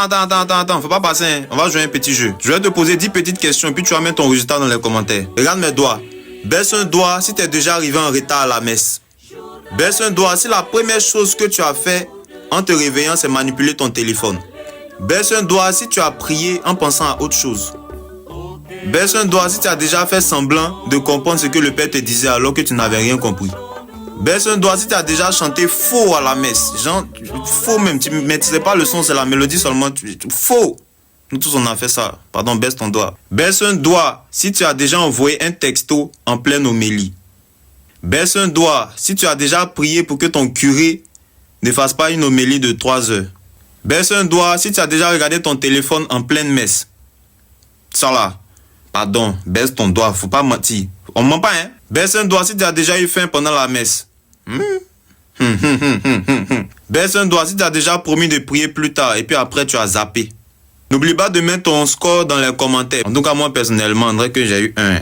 attends. Faut pas passer, hein. On va jouer un petit jeu. Je vais te poser 10 petites questions, puis tu vas mettre ton résultat dans les commentaires. Regarde mes doigts. Baisse un doigt si tu es déjà arrivé en retard à la messe. Baisse un doigt si la première chose que tu as fait en te réveillant, c'est manipuler ton téléphone. Baisse un doigt si tu as prié en pensant à autre chose. Baisse un doigt si tu as déjà fait semblant de comprendre ce que le Père te disait alors que tu n'avais rien compris. Baisse un doigt si tu as déjà chanté faux à la messe. Genre, faux même, tu ne maîtrisais pas le son, c'est la mélodie seulement. Faux. Nous tous on a fait ça. Pardon, baisse ton doigt. Baisse un doigt si tu as déjà envoyé un texto en pleine homélie. Baisse un doigt si tu as déjà prié pour que ton curé ne fasse pas une homélie de 3 heures. Baisse un doigt si tu as déjà regardé ton téléphone en pleine messe. Ça là. Pardon, baisse ton doigt, faut pas mentir. On ment pas, hein? Baisse un doigt si tu as déjà eu faim pendant la messe. Baisse un doigt si tu as déjà promis de prier plus tard et puis après tu as zappé. N'oublie pas de mettre ton score dans les commentaires. En tout cas, moi personnellement, on dirait que j'ai eu 1.